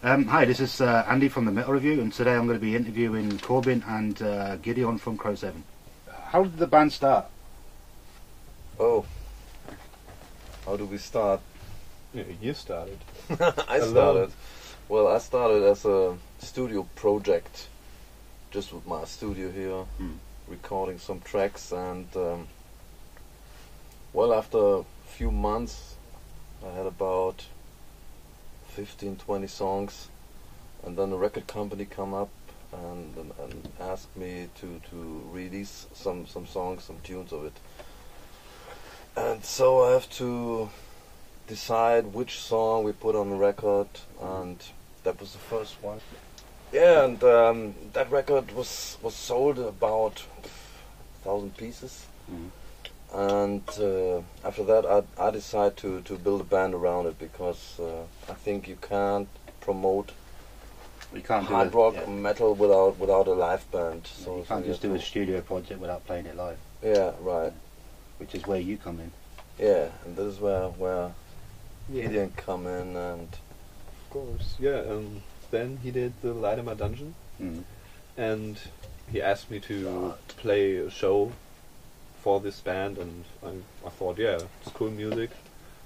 Hi, this is Andy from the MetalReview, and today I'm going to be interviewing Corbin and Gideon from CROW7. How did the band start? Oh, how do we start? Yeah, you started. I started. Well, I started as a studio project, just with my studio here, recording some tracks, and well, after a few months, I had about 15-20 songs, and then a record company come up and asked me to release some songs, some tunes of it. And so I have to decide which song we put on the record, and that was the first one. Yeah, and that record was sold about 1,000 pieces. And after that, I decided to build a band around it, because I think you can't promote hard rock or metal without a live band. Yeah, so you can't just do a studio project without playing it live. Yeah, right. Which is where you come in. Yeah, and this is where Gideon come in, and of course, yeah. Then he did the Light in My Dungeon, and he asked me to play a show for this band, and I thought, yeah, it's cool music,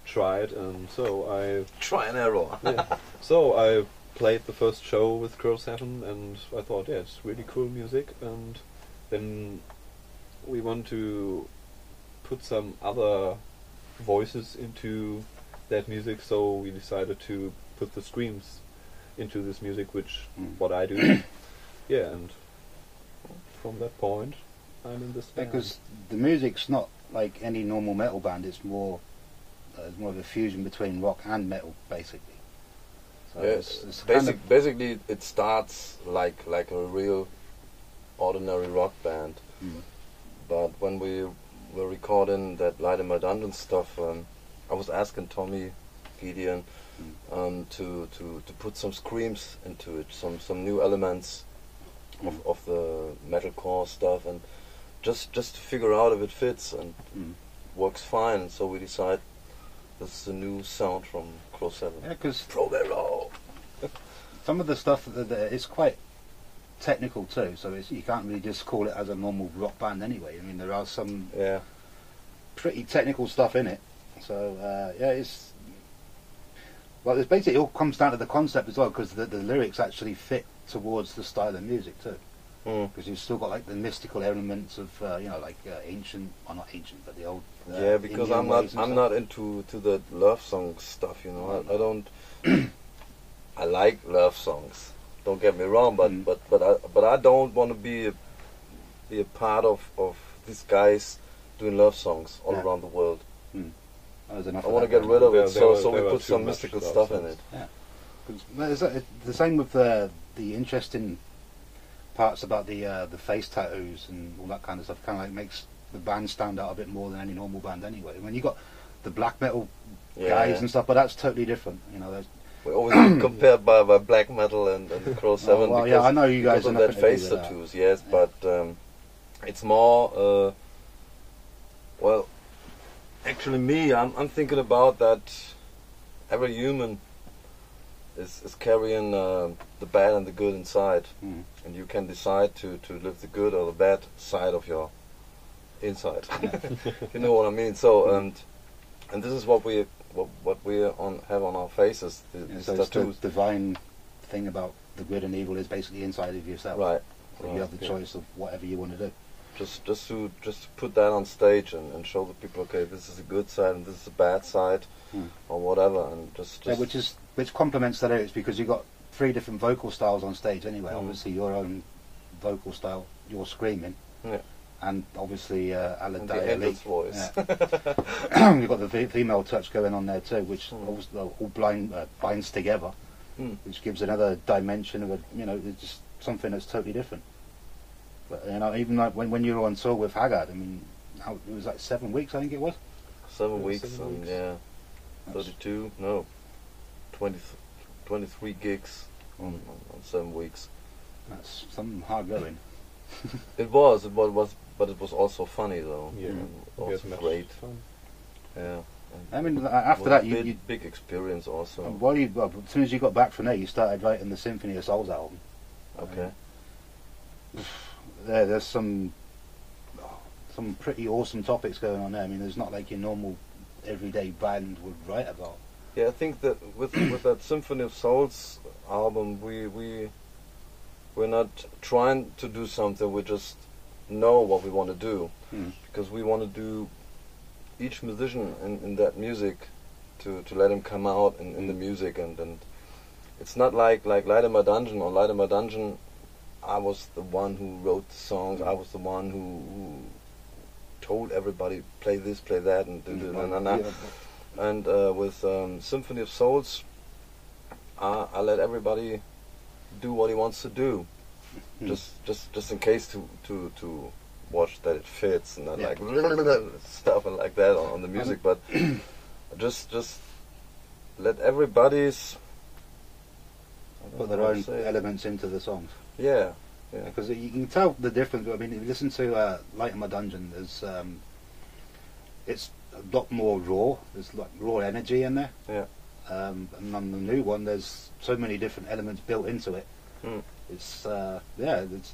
try it, and so I... Try and error. Yeah. So I played the first show with CROW7, and I thought, yeah, it's really cool music, and then we want to put some other voices into that music, so we decided to put the screams into this music, which what I do. Yeah, and from that point I'm in this band. Because the music's not like any normal metal band, it's more of a fusion between rock and metal, basically. So it's basically it starts like a real ordinary rock band. But when we were recording that Light in My Dungeon stuff, I was asking Tommy, Gideon, to put some screams into it, some new elements of the metalcore stuff, and just to figure out if it fits and works fine. And so we decide this is a new sound from CROW7. Yeah, because some of the stuff is quite technical too, so you can't really just call it as a normal rock band anyway. I mean, there are some pretty technical stuff in it. So it's basically, it all comes down to the concept as well, because the lyrics actually fit towards the style of music too. Because you've still got like the mystical elements of ancient, well, not ancient, but the old. Because I'm not into the love song stuff. You know, I don't. I like love songs. Don't get me wrong, but I don't want to be a part of these guys doing love songs all around the world. I want to get rid of it, so we put some mystical stuff in it. Yeah, the same with the interesting parts about the face tattoos and all that kind of stuff. Kind of like makes the band stand out a bit more than any normal band anyway. I mean, you got the black metal guys and stuff, but that's totally different. You know, we always get compared by black metal and the CROW7. Well, yeah, I know you guys because of that face tattoos, yes, but it's more. Well, actually, I'm thinking about that. Every human is carrying the bad and the good inside, and you can decide to live the good or the bad side of your inside. You know what I mean? So and this is what we have on our faces. So it's the divine thing about the good and evil is basically inside of yourself. Right. So you have the choice of whatever you want to do. Just to put that on stage and show the people, okay, this is a good side and this is a bad side, or whatever, and just which complements the lyrics, because you've got 3 different vocal styles on stage anyway. Obviously your own vocal style, you're screaming, and obviously the angel's voice. You've got the female touch going on there too, which all binds together, which gives another dimension of it's just something that's totally different. But even like when you were on tour with Haggard, I mean, it was like 7 weeks, I think it was. 7 weeks, and 32, no, 23 gigs on 7 weeks. That's some hard going. It was, but it was also funny though. Yeah, also great. Fun. Yeah. I mean, after that, you big experience also. Well, as soon as you got back from there, you started writing the Symphony of Souls album. Okay. There's some pretty awesome topics going on there. I mean, there's not like your normal everyday band would write about. Yeah, I think that with that Symphony of Souls album, we're not trying to do something. We just know what we want to do, because we want to do each musician in that music to let him come out in the music, and it's not like Light in My Dungeon or Light in My Dungeon. I was the one who wrote the songs. I was the one who told everybody play this, play that, and And with Symphony of Souls, I let everybody do what he wants to do, just in case to watch that it fits and not like stuff and like that on the music, but just let everybody's put their own elements into the songs. Yeah. Because you can tell the difference. I mean, if you listen to Light in My Dungeon, there's it's a lot more raw. There's like raw energy in there. Yeah. And on the new one, there's so many different elements built into it. It's it's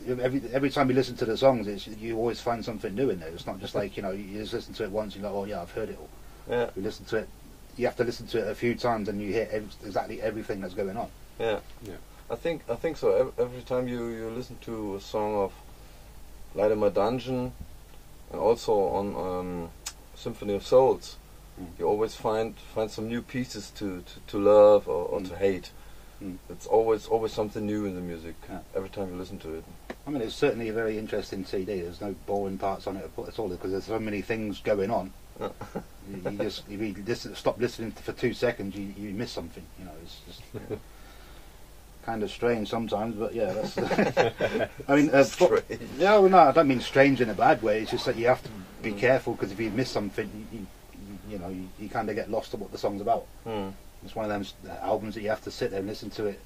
every time you listen to the songs, you always find something new in there. It's not just like, you just listen to it once and you're like, oh yeah, I've heard it all. Yeah. You listen to it. You have to listen to it a few times and you hear exactly everything that's going on. Yeah. Yeah. I think so. Every time you listen to a song of Light in My Dungeon, and also on Symphony of Souls, you always find some new pieces to love or to hate. It's always something new in the music. Every time you listen to it. I mean, it's certainly a very interesting CD. There's no boring parts on it at all, because there's so many things going on. If you stop listening for 2 seconds, you miss something. It's just kind of strange sometimes, but yeah, that's. I mean, yeah, well, no, I don't mean strange in a bad way. It's just that you have to be careful, because if you miss something, you kind of get lost to what the song's about. It's one of those albums that you have to sit there and listen to it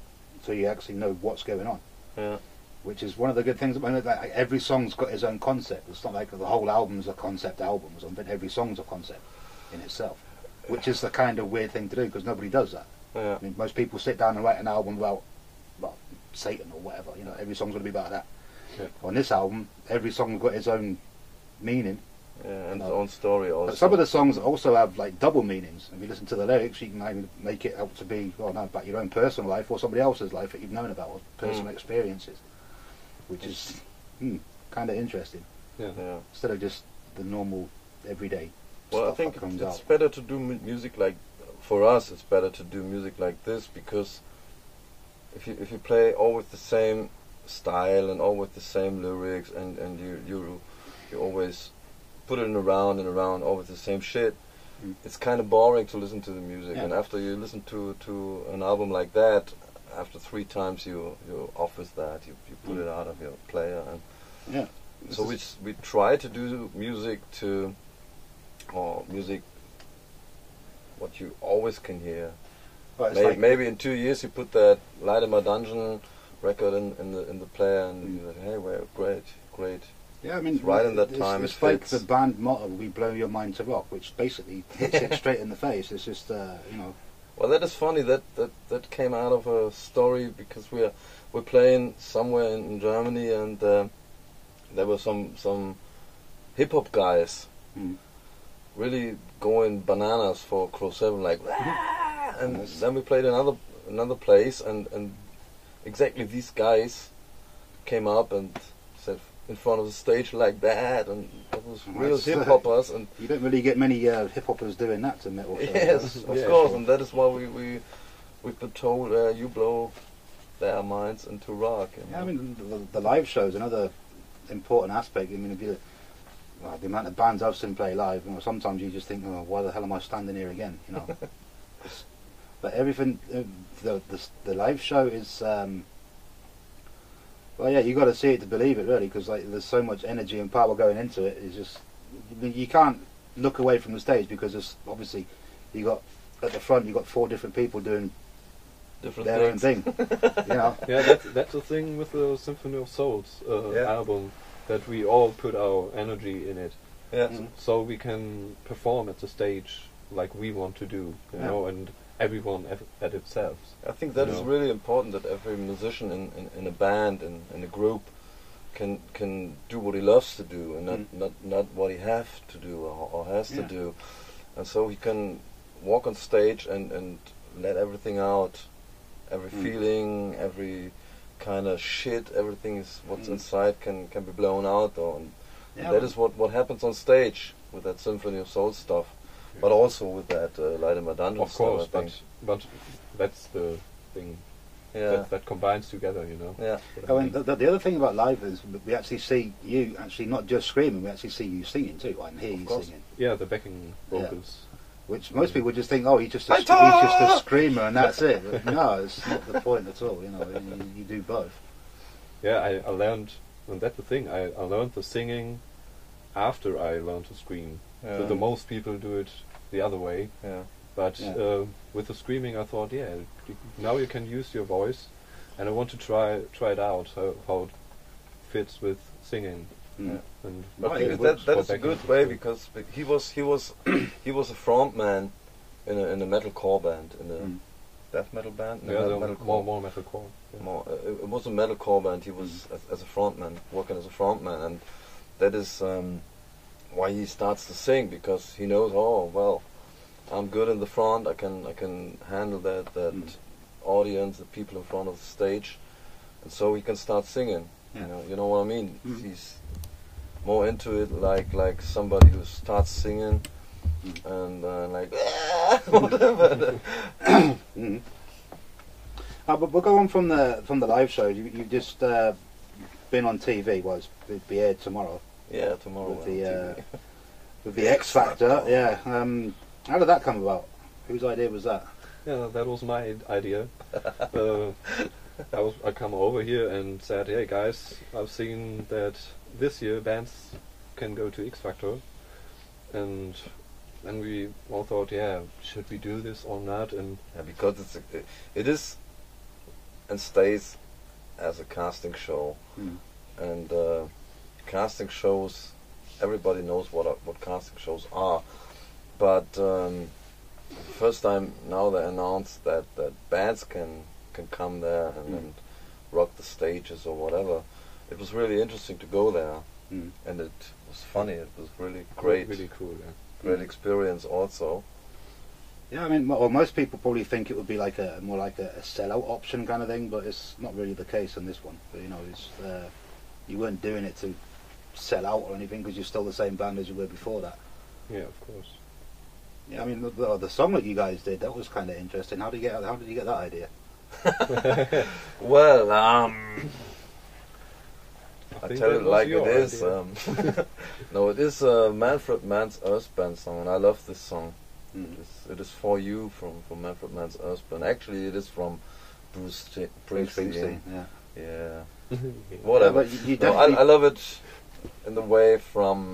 so you actually know what's going on. Yeah. Which is one of the good things about it. Like, every song's got its own concept. It's not like the whole album's a concept album or something. Every song's a concept in itself, which is the kind of weird thing to do, because nobody does that. Yeah. I mean, most people sit down and write an album about Satan or whatever. Every song's going to be about that. Yeah. On this album, every song's got its own meaning. Yeah, and its own story also. But some of the songs also have like double meanings. If you listen to the lyrics, you can either make it out to be about your own personal life or somebody else's life that you've known about, or personal experiences, which is kind of interesting. Yeah. Instead of just the normal everyday. Well, I think it's better to do music like, for us, it's better to do music like this, because if you play always the same style and always the same lyrics, and you always put it around and around, always the same shit, it's kind of boring to listen to the music. And after you listen to an album like that, after 3 times you're off with that, you put it out of your player. And so we try to do music what you always can hear. Well, maybe in 2 years you put that Light in My Dungeon record in the player, and you're like, hey, well, great. Yeah, I mean, it's right in that time. It's like the band motto, "We blow your mind to rock," which basically hits it straight in the face. It's just, Well, that is funny. That came out of a story, because we're playing somewhere in Germany, and there were some hip hop guys really going bananas for CROW7, like, and then we played another place, and exactly these guys came up and said in front of the stage like that, and it was real hip hoppers. And you don't really get many hip hoppers doing that to metal shows. Yes, of course, and that is why we've been told you blow their minds into rock. Yeah, I mean, the live show is another important aspect. I mean, the amount of bands I've seen play live, sometimes you just think, oh, why the hell am I standing here again? But everything, the live show is, well, yeah, you got to see it to believe it, really, because there's so much energy and power going into it. It's just, you can't look away from the stage, because it's obviously you got at the front, you got 4 different people doing their own thing. Yeah, that's the thing with the Symphony of Souls album, that we all put our energy in it. Yeah. so we can perform at the stage like we want to do, you know, and everyone at itself. I think that is really important, that every musician in a band, in a group, can do what he loves to do, and not what he has to do or has to do, and so he can walk on stage and let everything out, every feeling, every kind of shit, everything is what's inside can be blown out, and that is what happens on stage with that Symphony of Soul stuff, but also with that Light in My Dungeon of stuff. course, I think. but that's the thing. Yeah. That combines together, you know. Yeah. I mean, the other thing about live is we actually see you actually not just screaming, we actually see you singing too. I can hear you singing. Yeah, the backing vocals. Which most people just think, oh, he's just a screamer and that's it. But no, it's not the point at all. You know, you do both. Yeah, I learned, and that's the thing. I learned the singing after I learned to scream. So the most people do it the other way. Yeah. But with the screaming, I thought, now you can use your voice, and I want to try it out how it fits with singing. And that is a good way, because he was a front man in a metalcore band, in a death metal band. More metalcore. Yeah. It was a metalcore band. He was as a front man, working as a front man, and that is why he starts to sing, because he knows, oh well, I'm good in the front. I can handle that audience, the people in front of the stage, and so he can start singing. Yeah. You know what I mean. He's more into it, like somebody who starts singing and like whatever. But we'll go on from the live show. You just been on TV. Well, it'll be aired tomorrow. Yeah, tomorrow with the X Factor. Yeah. How did that come about? Whose idea was that? Yeah, that was my idea. I come over here and said, hey guys, I've seen that this year bands can go to X Factor, and then we all thought, should we do this or not? And because it is and stays as a casting show, and casting shows, everybody knows what casting shows are. But first time now they announced that bands can come there and rock the stages or whatever. It was really interesting to go there, and it was funny. It was really great, really cool. Yeah. Great experience also. Yeah, I mean, most people probably think it would be like more like a sellout option kind of thing, but it's not really the case on this one. But, you know, you weren't doing it to sell out or anything, because you're still the same band as you were before that. Yeah, of course. Yeah, I mean, the song that you guys did, that was kind of interesting. How did you get that idea? Well, I tell it like it is. No, it is Manfred Mann's Earthband song, and I love this song. It is For You from Manfred Mann's Earthband. Actually, it is from Bruce Springsteen. Yeah. Whatever. Yeah, no, I love it in the way from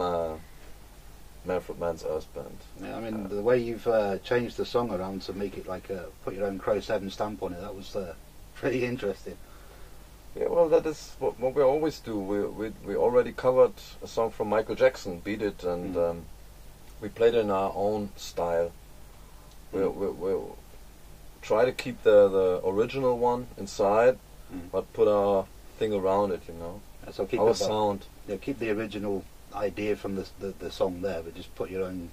Manfred Mann's Earthband. Yeah, I mean, the way you've changed the song around to make it like put your own CROW7 stamp on it, that was pretty interesting. Yeah, well, that is what we always do. We already covered a song from Michael Jackson, Beat It, and we played it in our own style. We'll try to keep the original one inside, but put our thing around it, you know. So keep our sound. Yeah, keep the original idea from the song there, but just put your own,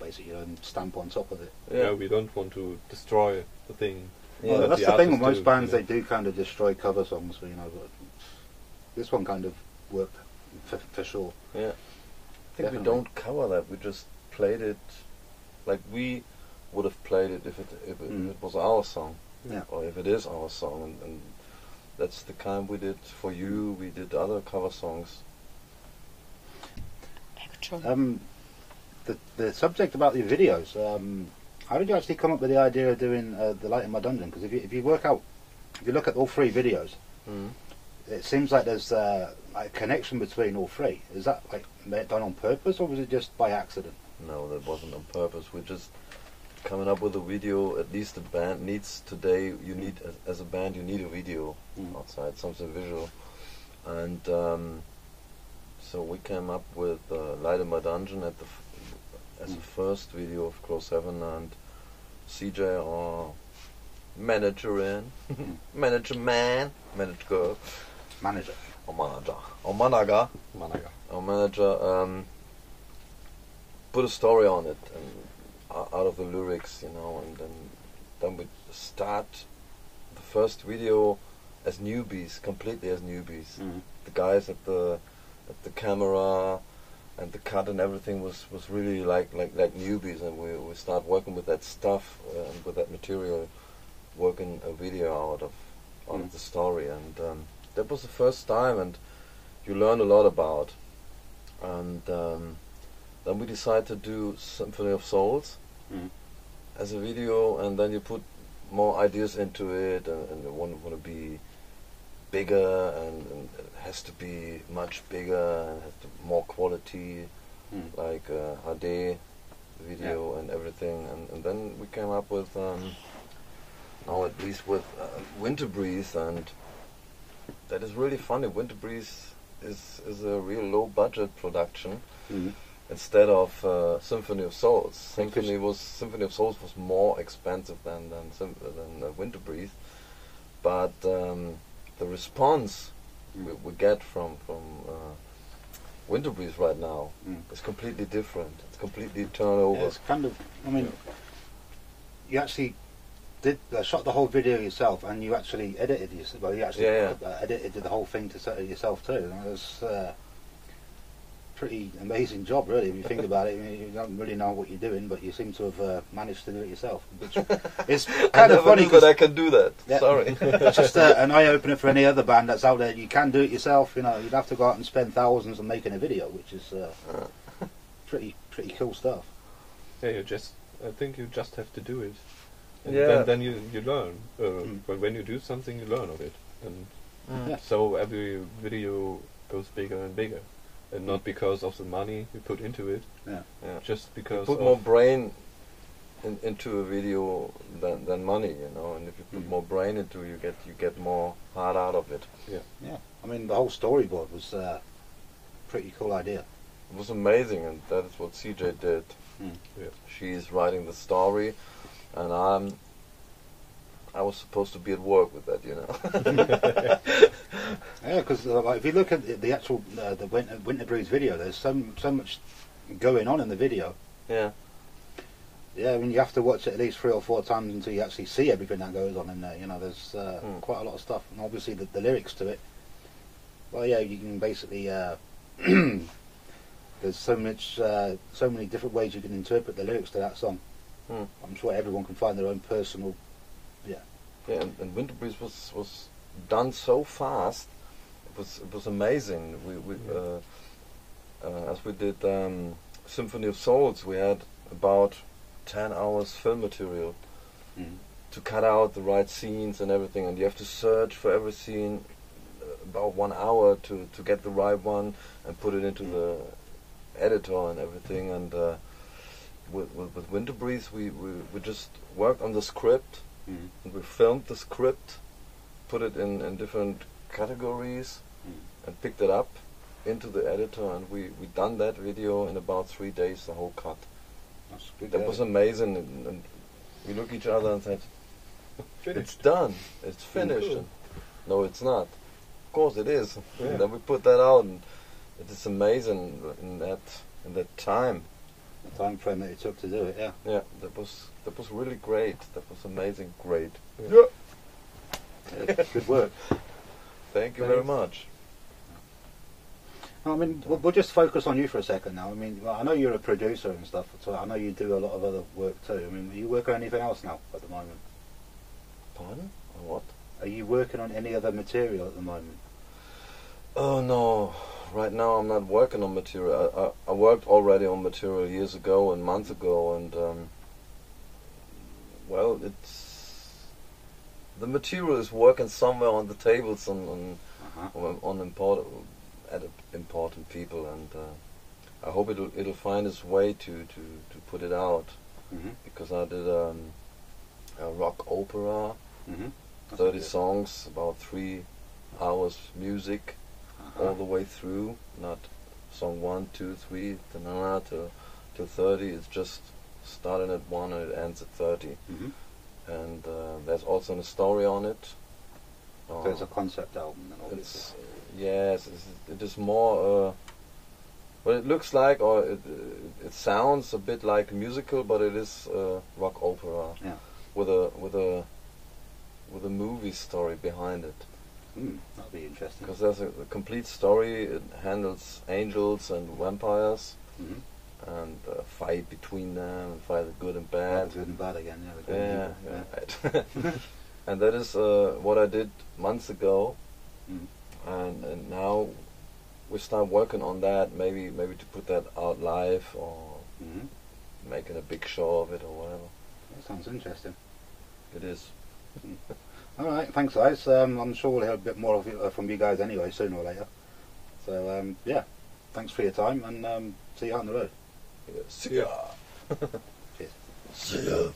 basically your own stamp on top of it. Yeah, we don't want to destroy the thing. Yeah, well, that's the thing with most bands, they do kind of destroy cover songs, you know, but this one kind of worked for sure. Yeah. I think we don't cover that, we just played it like we would have played it if it was our song. Yeah. Or if it is our song, and that's the kind we did For You, we did other cover songs. The subject about the videos, how did you actually come up with the idea of doing The Light in My Dungeon? Because if you look at all three videos, it seems like there's like a connection between all three. Is that like done on purpose, or was it just by accident? No, that wasn't on purpose. We're just coming up with a video. At least the band needs today. You need, as a band, you need a video outside, something visual, and So we came up with Light in My Dungeon as the first video of CROW7, and CJ, our manager manager man, manager girl, Manager. Our manager put a story on it, and out of the lyrics, you know, and then we start the first video as newbies, completely as newbies. The guys at the camera and the cut and everything was really like newbies, and we start working with that stuff and with that material, working a video out of the story, and that was the first time, and you learn a lot about. And then we decided to do Symphony of Souls as a video, and then you put more ideas into it, and you want to be bigger, and it has to be much bigger, and has more quality, like HD video and everything, and then we came up with now at least with Winter Breeze, and that is really funny. Winter Breeze is a real low budget production instead of Symphony of Souls. Symphony of Souls was more expensive than Winter Breeze, but the response we get from Winter Breeze right now is completely different. It's completely turned over. Yeah, it's kind of, I mean, you actually did shot the whole video yourself, and you actually edited yourself. Well, you actually edited the whole thing to set it yourself too. And it was pretty amazing job, really, if you think about it. I mean, you don't really know what you're doing, but you seem to have managed to do it yourself, which is kind of funny. But I can do that. Yeah. Sorry. It's just an eye-opener for any other band that's out there. You can do it yourself. You know, you'd have to go out and spend thousands on making a video, which is pretty cool stuff. Yeah, I think you just have to do it. And yeah. then you learn. When you do something, you learn of it. And so every video goes bigger and bigger. And not because of the money you put into it, just because you put more brain into a video than money, you know. And if you put more brain into it, you get more heart out of it. Yeah. I mean, the whole storyboard was a pretty cool idea. It was amazing, and that is what CJ did. Yeah. She's writing the story, and I was supposed to be at work with that, you know. Yeah, because if you look at the actual the Winter Breeze video, there's so much going on in the video. Yeah. Yeah, I mean, you have to watch it at least 3 or 4 times until you actually see everything that goes on in there. You know, there's quite a lot of stuff, and obviously the lyrics to it. Well, yeah, you can basically there's so many different ways you can interpret the lyrics to that song. I'm sure everyone can find their own personal. Yeah, and Winter Breeze was done so fast. It was amazing. We as we did Symphony of Souls, we had about 10 hours film material to cut out the right scenes and everything, and you have to search for every scene about 1 hour to get the right one and put it into the editor and everything. And with Winter Breeze, we just worked on the script. And we filmed the script, put it in different categories, and picked it up into the editor, and we done that video in about 3 days, the whole cut. That was amazing, and we looked at each other and said, "It's done, it's finished." Cool. And, no, it's not. Of course it is. Yeah. And then we put that out, and it is amazing in that time. The time frame that it took to do it, yeah. Yeah, that was really great. That was amazing, great. Yeah. Good work. Thank you very much. I mean, we'll just focus on you for a second now. I mean, well, I know you're a producer and stuff, so I know you do a lot of other work too. I mean, are you working on anything else now at the moment? Pardon? On what? Are you working on any other material at the moment? Oh no. Right now I'm not working on material. I worked already on material years ago and months ago, and well, the material is working somewhere on the tables on important people, and I hope it'll find its way to put it out, because I did a rock opera, 30 songs, about 3 hours music. All the way through, not song 1, 2, 3, till 30. It's just starting at 1 and it ends at 30. Mm-hmm. And there's also a story on it. So it's a concept album, then, obviously. Yes, it is more. Well, it looks like, or it sounds a bit like a musical, but it is rock opera. Yeah. With a movie story behind it. That'd be interesting. Because there's a complete story. It handles angels and vampires. Mm-hmm. And fight between them, and fight the good and bad. The good and bad again, yeah. The good and evil, Right. And that is what I did months ago, and now we start working on that. Maybe to put that out live or making a big show of it or whatever. That sounds interesting. It is. All right, thanks, guys. I'm sure we'll hear a bit more of it, from you guys anyway, sooner or later. So yeah, thanks for your time, and see you out on the road. Yeah. See ya. Cheers. See ya.